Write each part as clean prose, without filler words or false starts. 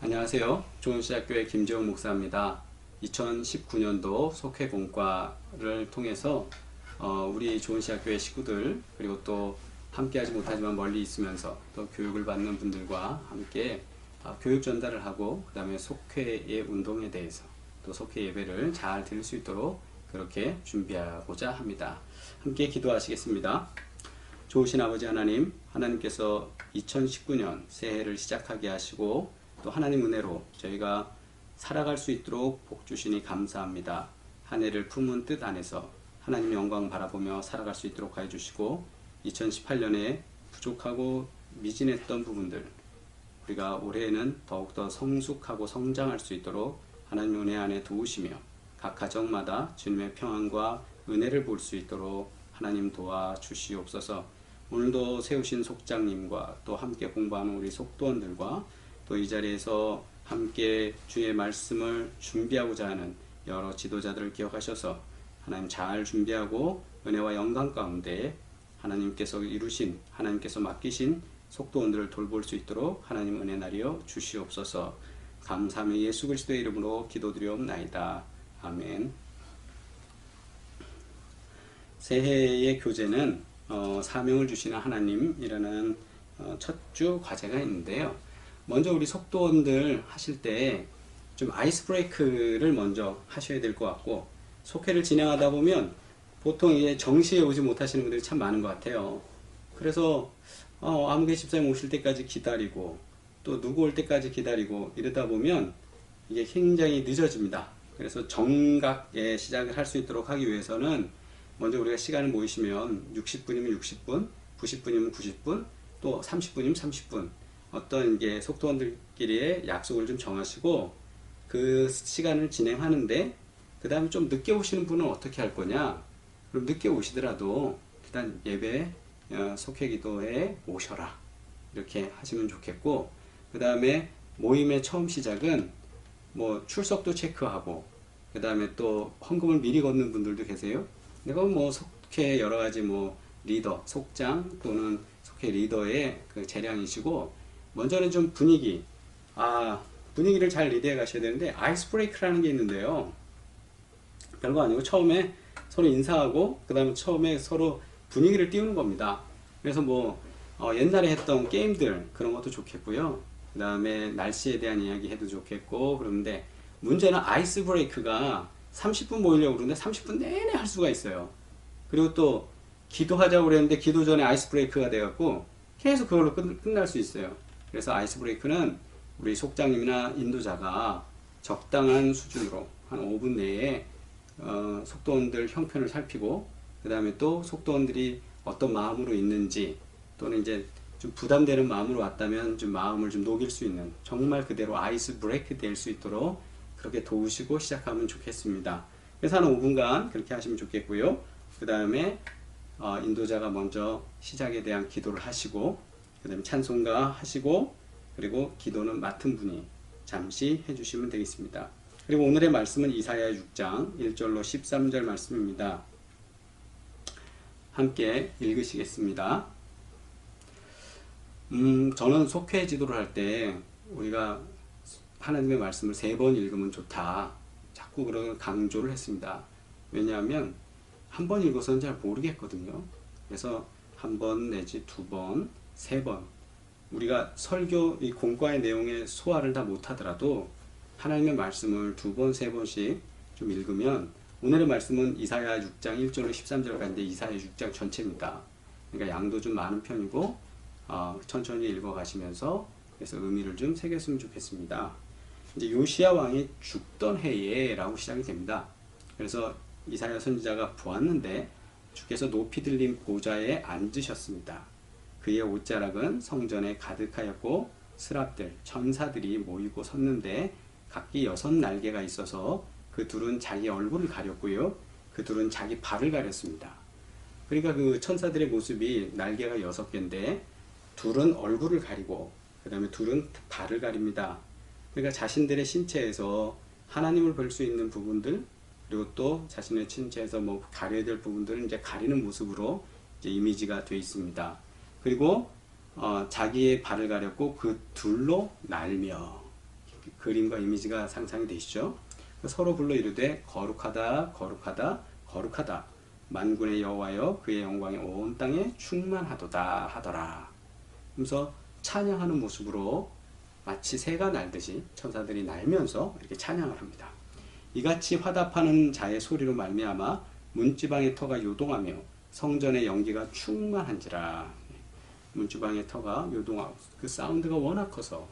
안녕하세요. 좋은시작교회 김재웅 목사입니다. 2019년도 속회공과를 통해서 우리 좋은시작교회 식구들 그리고 또 함께하지 못하지만 멀리 있으면서 또 교육을 받는 분들과 함께 교육 전달을 하고 그 다음에 속회의 운동에 대해서 또 속회 예배를 잘 드릴 수 있도록 그렇게 준비하고자 합니다. 함께 기도하시겠습니다. 좋으신 아버지 하나님, 하나님께서 2019년 새해를 시작하게 하시고 또 하나님 은혜로 저희가 살아갈 수 있도록 복 주시니 감사합니다. 한 해를 품은 뜻 안에서 하나님 영광 바라보며 살아갈 수 있도록 하여 주시고 2018년에 부족하고 미진했던 부분들 우리가 올해에는 더욱더 성숙하고 성장할 수 있도록 하나님 은혜 안에 도우시며 각 가정마다 주님의 평안과 은혜를 볼 수 있도록 하나님 도와주시옵소서. 오늘도 세우신 속장님과 또 함께 공부하는 우리 속도원들과 또 이 자리에서 함께 주의 말씀을 준비하고자 하는 여러 지도자들을 기억하셔서 하나님 잘 준비하고 은혜와 영광 가운데 하나님께서 이루신 하나님께서 맡기신 속도원들을 돌볼 수 있도록 하나님 은혜 나리여 주시옵소서. 감사하며 예수 그리스도의 이름으로 기도드리옵나이다. 아멘. 새해의 교재는 사명을 주시는 하나님이라는 첫 주 과제가 있는데요. 먼저 우리 속도원들 하실 때 좀 아이스 브레이크를 먼저 하셔야 될 것 같고, 속회를 진행하다 보면 보통 이게 정시에 오지 못하시는 분들이 참 많은 것 같아요. 그래서 아무개 집사님 오실 때까지 기다리고 또 누구 올 때까지 기다리고 이러다 보면 이게 굉장히 늦어집니다. 그래서 정각에 시작을 할 수 있도록 하기 위해서는 먼저 우리가 시간을 모이시면 60분이면 60분, 90분이면 90분, 또 30분이면 30분 어떤 이게 속도원들끼리의 약속을 좀 정하시고 그 시간을 진행하는데, 그 다음에 좀 늦게 오시는 분은 어떻게 할 거냐? 그럼 늦게 오시더라도 일단 예배 속회 기도에 오셔라 이렇게 하시면 좋겠고, 그 다음에 모임의 처음 시작은 뭐 출석도 체크하고 그 다음에 또 헌금을 미리 걷는 분들도 계세요. 내가 뭐 속회 여러 가지 뭐 리더, 속장 또는 속회 리더의 그 재량이시고, 먼저는 좀 분위기를 잘 리드해 가셔야 되는데, 아이스 브레이크라는 게 있는데요. 별거 아니고 처음에 서로 인사하고 그 다음에 처음에 서로 분위기를 띄우는 겁니다. 그래서 뭐 옛날에 했던 게임들 그런 것도 좋겠고요. 그 다음에 날씨에 대한 이야기 해도 좋겠고. 그런데 문제는 아이스 브레이크가 30분 모이려고 그러는데 30분 내내 할 수가 있어요. 그리고 또 기도하자고 그랬는데 기도 전에 아이스 브레이크가 돼갖고 계속 그걸로 끝날 수 있어요. 그래서 아이스 브레이크는 우리 속장님이나 인도자가 적당한 수준으로 한 5분 내에 속도원들 형편을 살피고, 그 다음에 또 속도원들이 어떤 마음으로 있는지, 또는 이제 좀 부담되는 마음으로 왔다면 좀 마음을 좀 녹일 수 있는, 정말 그대로 아이스 브레이크 될 수 있도록 그렇게 도우시고 시작하면 좋겠습니다. 그래서 한 5분간 그렇게 하시면 좋겠고요. 그 다음에 인도자가 먼저 시작에 대한 기도를 하시고, 그 다음에 찬송가 하시고, 그리고 기도는 맡은 분이 잠시 해주시면 되겠습니다. 그리고 오늘의 말씀은 이사야 6장 1절로 13절 말씀입니다. 함께 읽으시겠습니다. 저는 속회 지도를 할 때 우리가 하나님의 말씀을 3번 읽으면 좋다, 자꾸 그런 강조를 했습니다. 왜냐하면 한 번 읽어서는 잘 모르겠거든요. 그래서 1번 내지 2번, 3번, 우리가 설교 이 공과의 내용의 소화를 다 못하더라도 하나님의 말씀을 2번, 3번씩 좀 읽으면, 오늘의 말씀은 이사야 6장 1절로 13절까지인데 이사야 6장 전체입니다. 그러니까 양도 좀 많은 편이고 천천히 읽어가시면서 그래서 의미를 좀 새겼으면 좋겠습니다. 이제 요시야 왕이 죽던 해에 라고 시작이 됩니다. 그래서 이사야 선지자가 보았는데 주께서 높이 들린 보좌에 앉으셨습니다. 그의 옷자락은 성전에 가득하였고 스랍들, 천사들이 모이고 섰는데 각기 6날개가 있어서 그 둘은 자기 얼굴을 가렸고요, 그 둘은 자기 발을 가렸습니다. 그러니까 그 천사들의 모습이 날개가 6개인데 둘은 얼굴을 가리고 그 다음에 둘은 발을 가립니다. 그러니까 자신들의 신체에서 하나님을 볼 수 있는 부분들, 그리고 또 자신의 신체에서 뭐 가려야 될 부분들을 이제 가리는 모습으로 이제 이미지가 되어 있습니다. 그리고 자기의 발을 가렸고 그 둘로 날며, 그림과 이미지가 상상이 되시죠? 서로 불러 이르되 거룩하다 거룩하다 거룩하다 만군의 여호와여 그의 영광이 온 땅에 충만하도다 하더라. 그래서 찬양하는 모습으로 마치 새가 날듯이 천사들이 날면서 이렇게 찬양을 합니다. 이같이 화답하는 자의 소리로 말미암아 문지방의 터가 요동하며 성전의 연기가 충만한지라. 문지방의 터가 요동하고 그 사운드가 워낙 커서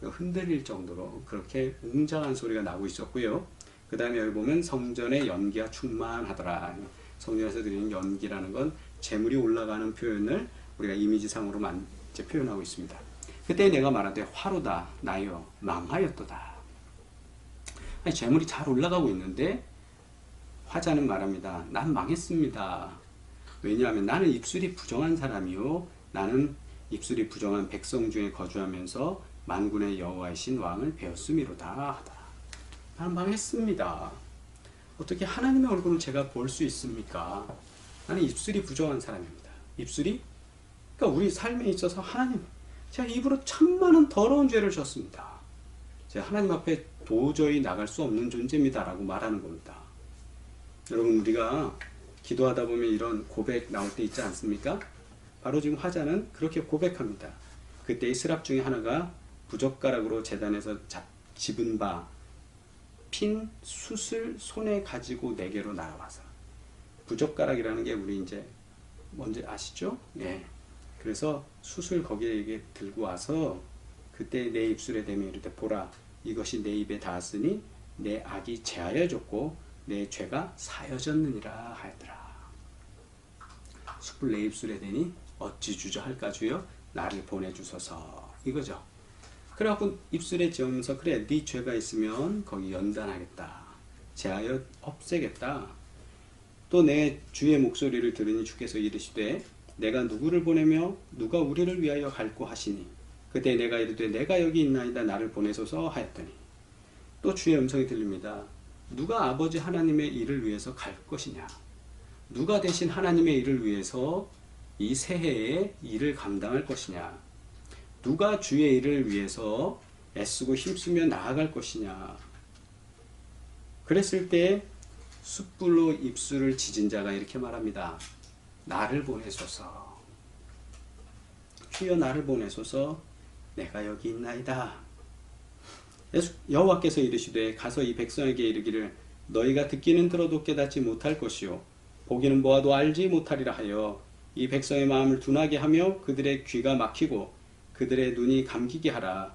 흔들릴 정도로 그렇게 웅장한 소리가 나고 있었고요. 그 다음에 여기 보면 성전의 연기가 충만하더라. 성전에서 드리는 연기라는 건 재물이 올라가는 표현을 우리가 이미지상으로 이제 표현하고 있습니다. 그때 내가 말하되 화로다 나여 망하였도다. 아니, 재물이 잘 올라가고 있는데 화자는 말합니다. 난 망했습니다. 왜냐하면 나는 입술이 부정한 사람이요 나는 입술이 부정한 백성 중에 거주하면서 만군의 여호와이신 왕을 배웠음이로다 하더라. 나는 망했습니다. 어떻게 하나님의 얼굴을 제가 볼 수 있습니까? 나는 입술이 부정한 사람입니다. 입술이? 그러니까 우리 삶에 있어서 하나님, 제가 입으로 천만은 더러운 죄를 졌습니다. 제가 하나님 앞에 도저히 나갈 수 없는 존재입니다 라고 말하는 겁니다. 여러분, 우리가 기도하다 보면 이런 고백 나올 때 있지 않습니까? 바로 지금 화자는 그렇게 고백합니다. 그때의 스랍 중에 하나가 부젓가락으로 제단에서 집은 바 핀 숯을 손에 가지고 내게로 날아와서. 부젓가락이라는 게 우리 이제 뭔지 아시죠? 네. 그래서 숯을 거기에 들고 와서 그때 내 입술에 대며 이르되 보라 이것이 내 입에 닿았으니 내 악이 제하여졌고 내 죄가 사여졌느니라 하였더라. 숯을 내 입술에 대니 어찌 주저할까 주여 나를 보내주소서 이거죠. 그래갖고 입술에 지으면서 그래 네 죄가 있으면 거기 연단하겠다. 제하여 없애겠다. 또 내 주의 목소리를 들으니 주께서 이르시되 내가 누구를 보내며 누가 우리를 위하여 갈고 하시니 그때 내가 이르되 내가 여기 있나이다 나를 보내소서 하였더니 또 주의 음성이 들립니다. 누가 아버지 하나님의 일을 위해서 갈 것이냐? 누가 대신 하나님의 일을 위해서 이 새해의 일을 감당할 것이냐? 누가 주의 일을 위해서 애쓰고 힘쓰며 나아갈 것이냐? 그랬을 때 숯불로 입술을 지진 자가 이렇게 말합니다. 나를 보내소서. 주여 나를 보내소서. 내가 여기 있나이다. 여호와께서 이르시되 가서 이 백성에게 이르기를 너희가 듣기는 들어도 깨닫지 못할 것이요 보기는 보아도 알지 못하리라 하여 이 백성의 마음을 둔하게 하며 그들의 귀가 막히고 그들의 눈이 감기게 하라.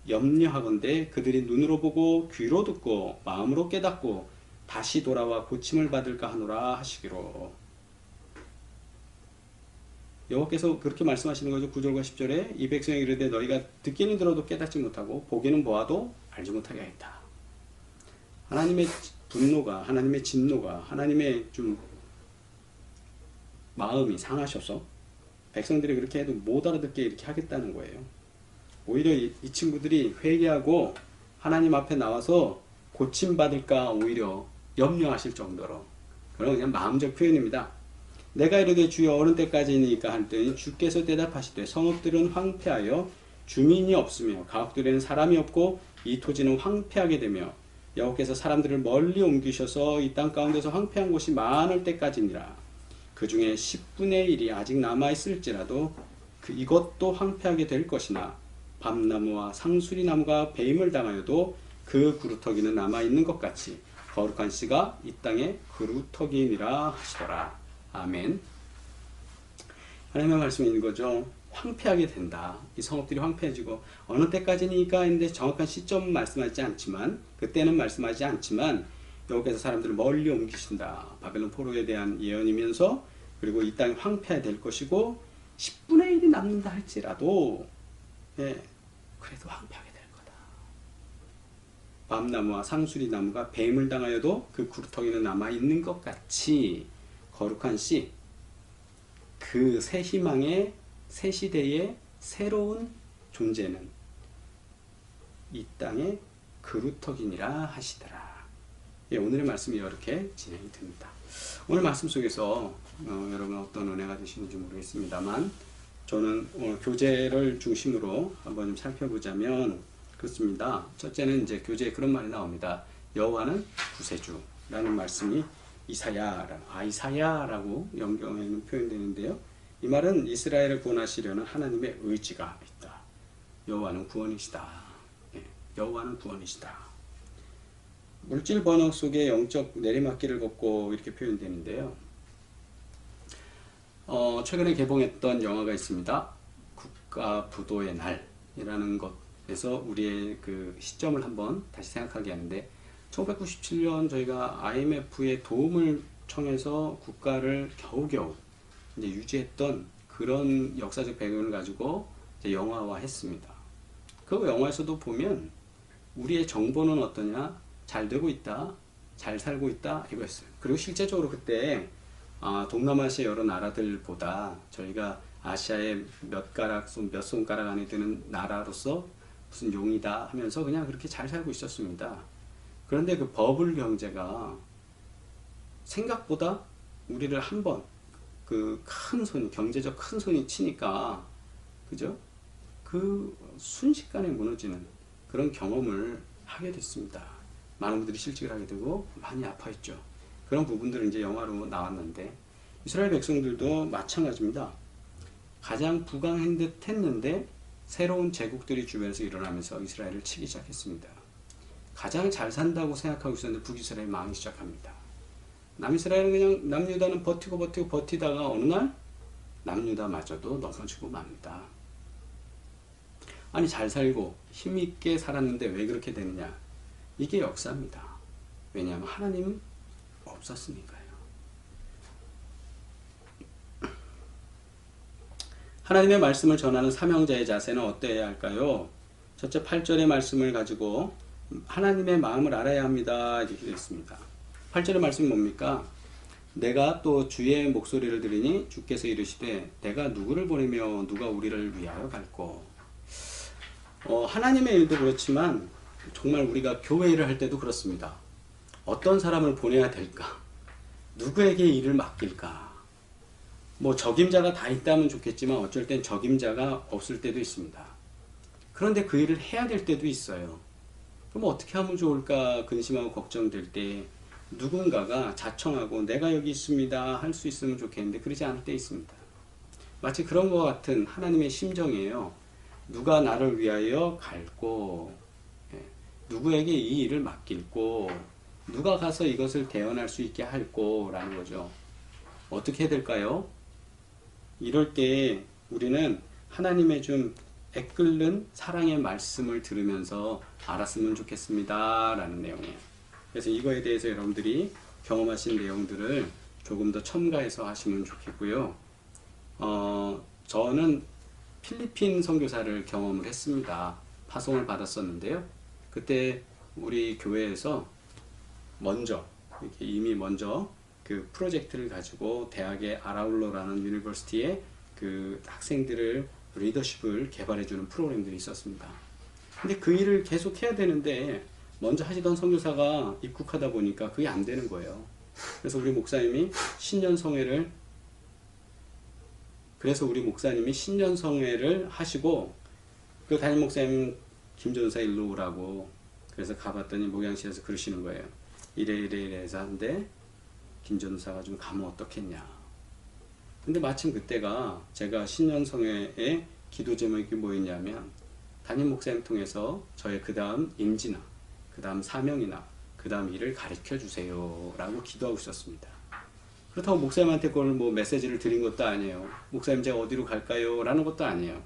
염려하건대 그들이 눈으로 보고 귀로 듣고 마음으로 깨닫고 다시 돌아와 고침을 받을까 하노라 하시기로. 여호와께서 그렇게 말씀하시는 거죠. 9절과 10절에 이 백성에게 이르되 너희가 듣기는 들어도 깨닫지 못하고 보기는 보아도 알지 못하게 하였다. 하나님의 분노가 하나님의 진노가 하나님의 좀 마음이 상하셔서 백성들이 그렇게 해도 못 알아듣게 이렇게 하겠다는 거예요. 오히려 이 친구들이 회개하고 하나님 앞에 나와서 고침받을까 오히려 염려하실 정도로 그런 그냥 마음적 표현입니다. 내가 이르되 주여 어느 때까지니까 하더니 주께서 대답하시되 성읍들은 황폐하여 주민이 없으며 가옥들에는 사람이 없고 이 토지는 황폐하게 되며 여호와께서 사람들을 멀리 옮기셔서 이 땅 가운데서 황폐한 곳이 많을 때까지니라. 그 중에 10분의 1이 아직 남아있을지라도 이것도 황폐하게 될 것이나 밤나무와 상수리나무가 배임을 당하여도 그 그루터기는 남아있는 것 같이 거룩한 씨가 이 땅에 그루터기니라 하시더라. 아멘. 하나님의 말씀이 있는 거죠. 황폐하게 된다. 이 성읍들이 황폐해지고 어느 때까지니까 했는데 정확한 시점 말씀하지 않지만 그때는 말씀하지 않지만 여호와께서 사람들을 멀리 옮기신다. 바벨론 포로에 대한 예언이면서 그리고 이 땅이 황폐될 것이고 10분의 1이 남는다 할지라도 그래도 황폐하게 될 거다. 밤나무와 상수리나무가 뱀을 당하여도 그 구루터기는 남아있는 것 같이 거룩한 씨, 그 새 희망의 새 시대의 새로운 존재는 이 땅의 그루터기니라 하시더라. 오늘의 말씀이 이렇게 진행이 됩니다. 오늘 말씀 속에서 여러분 어떤 은혜가 되시는지 모르겠습니다만 저는 교재를 중심으로 한번 좀 살펴보자면 그 그렇습니다. 첫째는 이제 교재에 그런 말이 나옵니다. 여호와는 구세주라는 말씀이 이사야라고 영경에는 표현되는데요. 이 말은 이스라엘을 구원하시려는 하나님의 의지가 있다. 여호와는 구원이시다. 예, 여호와는 구원이시다. 물질 번역 속에 영적 내리막길을 걷고 이렇게 표현되는데요. 최근에 개봉했던 영화가 있습니다. 국가부도의 날이라는 것에서 우리의 그 시점을 한번 다시 생각하게 하는데 1997년 저희가 IMF의 도움을 청해서 국가를 겨우겨우 이제 유지했던 그런 역사적 배경을 가지고 이제 영화화했습니다. 그 영화에서도 보면 우리의 정보는 어떠냐? 잘 되고 있다, 잘 살고 있다 이거였어요. 그리고 실제적으로 그때 동남아시아 여러 나라들보다 저희가 아시아의 몇 손가락 안에 드는 나라로서 무슨 용이다 하면서 그냥 그렇게 잘 살고 있었습니다. 그런데 그 버블 경제가 생각보다 우리를 한번 그 큰 손이, 경제적 큰 손이 치니까, 그죠? 그 순식간에 무너지는 그런 경험을 하게 됐습니다. 많은 분들이 실직을 하게 되고 많이 아파했죠. 그런 부분들은 이제 영화로 나왔는데, 이스라엘 백성들도 마찬가지입니다. 가장 부강한 듯 했는데 새로운 제국들이 주변에서 일어나면서 이스라엘을 치기 시작했습니다. 가장 잘 산다고 생각하고 있었는데 북이스라엘이 망하기 시작합니다. 남이스라엘은 그냥 남유다는 버티다가 어느 날 남유다마저도 넘어지고 맙니다. 아니 잘 살고 힘있게 살았는데 왜 그렇게 되느냐? 이게 역사입니다. 왜냐하면 하나님은 없었으니까요. 하나님의 말씀을 전하는 사명자의 자세는 어떠해야 할까요? 첫째 8절의 말씀을 가지고 하나님의 마음을 알아야 합니다. 이렇게 되어 있습니다. 8절의 말씀이 뭡니까? 내가 또 주의 목소리를 들으니 주께서 이르시되 내가 누구를 보내며 누가 우리를 위하여 갈꼬. 하나님의 일도 그렇지만 정말 우리가 교회 일을 할 때도 그렇습니다. 어떤 사람을 보내야 될까? 누구에게 일을 맡길까? 뭐 적임자가 다 있다면 좋겠지만 어쩔 땐 적임자가 없을 때도 있습니다. 그런데 그 일을 해야 될 때도 있어요. 그럼 어떻게 하면 좋을까 근심하고 걱정될 때 누군가가 자청하고 내가 여기 있습니다 할 수 있으면 좋겠는데 그러지 않을 때 있습니다. 마치 그런 것 같은 하나님의 심정이에요. 누가 나를 위하여 갈고, 누구에게 이 일을 맡길고, 누가 가서 이것을 대언할 수 있게 할고 라는 거죠. 어떻게 해야 될까요? 이럴 때 우리는 하나님의 좀 애끓는 사랑의 말씀을 들으면서 알았으면 좋겠습니다 라는 내용이에요. 그래서 이거에 대해서 여러분들이 경험하신 내용들을 조금 더 첨가해서 하시면 좋겠고요. 저는 필리핀 선교사를 경험을 했습니다. 파송을 받았었는데요. 그때 우리 교회에서 이미 먼저 그 프로젝트를 가지고 대학의 아라울로라는 유니버시티에 그 학생들을 리더십을 개발해주는 프로그램들이 있었습니다. 근데 그 일을 계속 해야 되는데 먼저 하시던 선교사가 입국하다 보니까 그게 안 되는 거예요. 그래서 우리 목사님이 신년성회를 하시고 그 담임 목사님 김전사 일로 오라고 그래서 가봤더니 목양실에서 그러시는 거예요. 이래 해서 한데 김전사가 좀 가면 어떻겠냐. 근데 마침 그때가 제가 신년성회의 기도 제목이 뭐였냐면 담임 목사님 통해서 저의 그 다음 임지나 그 다음 사명이나 그 다음 일을 가르쳐 주세요 라고 기도하고 있었습니다. 그렇다고 목사님한테 그걸 뭐 메시지를 드린 것도 아니에요. 목사님 제가 어디로 갈까요? 라는 것도 아니에요.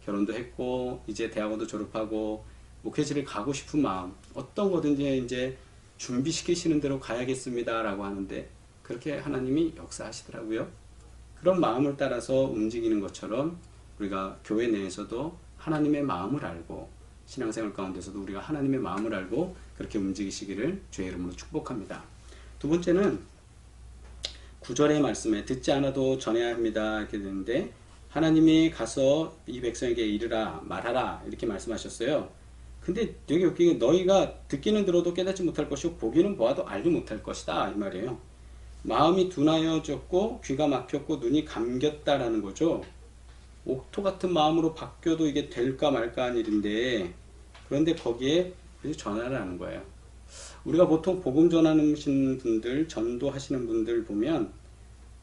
결혼도 했고 이제 대학원도 졸업하고 목회지를 가고 싶은 마음 어떤 거든지 이제 준비시키시는 대로 가야겠습니다 라고 하는데 그렇게 하나님이 역사하시더라고요. 그런 마음을 따라서 움직이는 것처럼 우리가 교회 내에서도 하나님의 마음을 알고 신앙생활 가운데서도 우리가 하나님의 마음을 알고 그렇게 움직이시기를 주의 이름으로 축복합니다. 두 번째는 9절의 말씀에 듣지 않아도 전해야 합니다 이렇게 되는데 하나님이 가서 이 백성에게 이르라 말하라 이렇게 말씀하셨어요. 근데 여기 웃기게 너희가 듣기는 들어도 깨닫지 못할 것이고 보기는 보아도 알지 못할 것이다 이 말이에요. 마음이 둔하여졌고 귀가 막혔고 눈이 감겼다라는 거죠. 옥토 같은 마음으로 바뀌어도 이게 될까 말까 하는 일인데 그런데 거기에 전화를 하는 거예요. 우리가 보통 복음 전하시는 분들, 전도하시는 분들 보면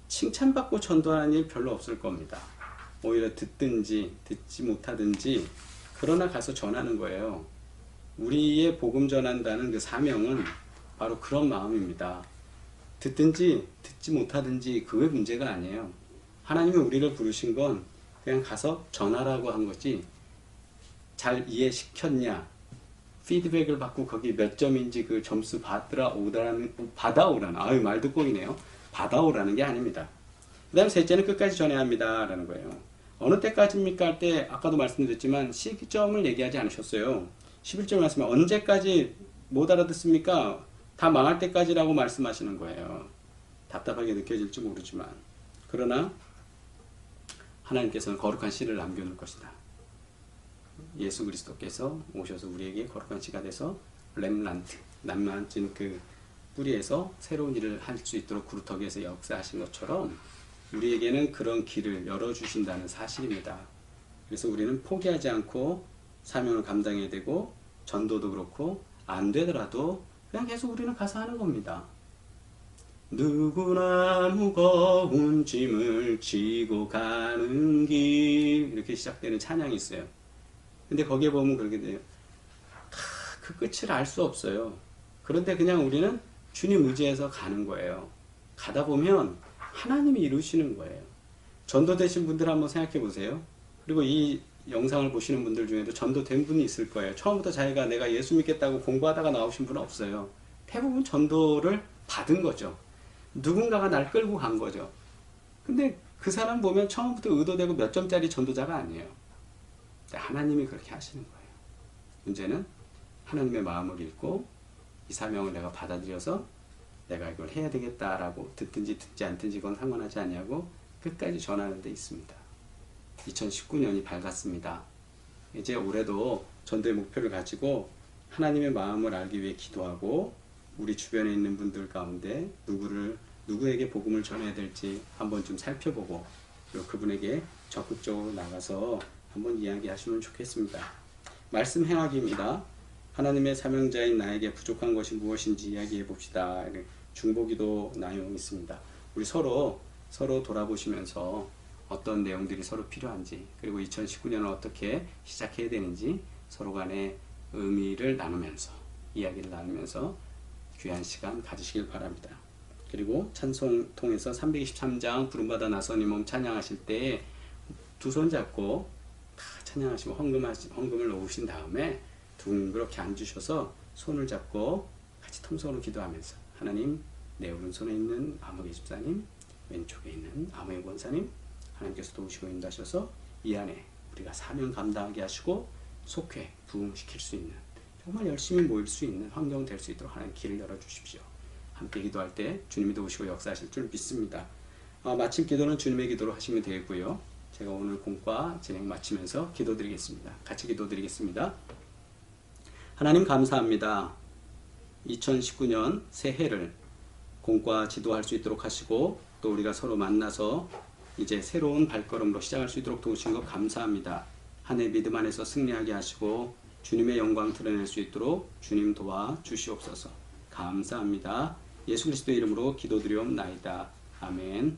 칭찬받고 전도하는 일 별로 없을 겁니다. 오히려 듣든지 듣지 못하든지 그러나 가서 전하는 거예요. 우리의 복음 전한다는 그 사명은 바로 그런 마음입니다. 듣든지 듣지 못하든지 그게 문제가 아니에요. 하나님이 우리를 부르신 건 그냥 가서 전하라고 한 거지, 잘 이해시켰냐, 피드백을 받고 거기 몇 점인지 그 점수 받아오라는, 아유 말도 꼬이네요. 받아오라는 게 아닙니다. 그 다음 셋째는 끝까지 전해야 합니다 라는 거예요. 어느 때까지입니까 할 때 아까도 말씀드렸지만 시점을 얘기하지 않으셨어요. 11절 말씀에 언제까지 못 알아듣습니까? 다 망할 때까지라고 말씀하시는 거예요. 답답하게 느껴질지 모르지만, 그러나 하나님께서는 거룩한 씨를 남겨놓을 것이다. 예수 그리스도께서 오셔서 우리에게 거룩한 씨가 돼서 렘란트, 남아진 그 뿌리에서 새로운 일을 할 수 있도록 구루터기에서 역사하신 것처럼 우리에게는 그런 길을 열어주신다는 사실입니다. 그래서 우리는 포기하지 않고 사명을 감당해야 되고, 전도도 그렇고 안 되더라도 그냥 계속 우리는 가서 하는 겁니다. 누구나 무거운 짐을 지고 가는 길, 이렇게 시작되는 찬양이 있어요. 근데 거기에 보면 그렇게 돼요. 그 끝을 알 수 없어요. 그런데 그냥 우리는 주님 의지해서 가는 거예요. 가다 보면 하나님이 이루시는 거예요. 전도되신 분들 한번 생각해 보세요. 그리고 이 영상을 보시는 분들 중에도 전도된 분이 있을 거예요. 처음부터 자기가 내가 예수 믿겠다고 공부하다가 나오신 분은 없어요. 대부분 전도를 받은 거죠. 누군가가 날 끌고 간 거죠. 근데 그 사람 보면 처음부터 의도되고 몇 점짜리 전도자가 아니에요. 하나님이 그렇게 하시는 거예요. 문제는 하나님의 마음을 읽고 이 사명을 내가 받아들여서 내가 이걸 해야 되겠다라고 듣든지 듣지 않든지 그건 상관하지 않냐고 끝까지 전하는 데 있습니다. 2019년이 밝았습니다. 이제 올해도 전도의 목표를 가지고 하나님의 마음을 알기 위해 기도하고, 우리 주변에 있는 분들 가운데 누구에게 복음을 전해야 될지 한번 좀 살펴보고, 그리고 그분에게 적극적으로 나가서 한번 이야기하시면 좋겠습니다. 말씀 행하기입니다. 하나님의 사명자인 나에게 부족한 것이 무엇인지 이야기해 봅시다. 중보기도 내용이 있습니다. 우리 서로 돌아보시면서 어떤 내용들이 서로 필요한지, 그리고 2019년을 어떻게 시작해야 되는지 서로 간의 의미를 나누면서, 이야기를 나누면서 귀한 시간 가지시길 바랍니다. 그리고 찬송 통해서 323장 부름받아 나서니 몸 찬양하실 때 두 손 잡고 다 찬양하시고 헌금을 놓으신 다음에 둥그렇게 앉으셔서 손을 잡고 같이 통성으로 기도하면서, 하나님, 내 오른손에 있는 아무개 집사님, 왼쪽에 있는 아무개 권사님, 하나님께서 도우시고 인도하셔서 이 안에 우리가 사명 감당하게 하시고 속회 부흥시킬 수 있는, 정말 열심히 모일 수 있는 환경 될 수 있도록 하나님 길을 열어주십시오. 함께 기도할 때 주님이 도우시고 역사하실 줄 믿습니다. 마침 기도는 주님의 기도로 하시면 되겠고요. 제가 오늘 공과 진행 마치면서 기도드리겠습니다. 같이 기도드리겠습니다. 하나님 감사합니다. 2019년 새해를 공과 지도할 수 있도록 하시고, 또 우리가 서로 만나서 이제 새로운 발걸음으로 시작할 수 있도록 도우신 것 감사합니다. 한 해 믿음 안에서 승리하게 하시고 주님의 영광 드러낼 수 있도록 주님 도와 주시옵소서. 감사합니다. 예수 그리스도의 이름으로 기도드리옵나이다. 아멘.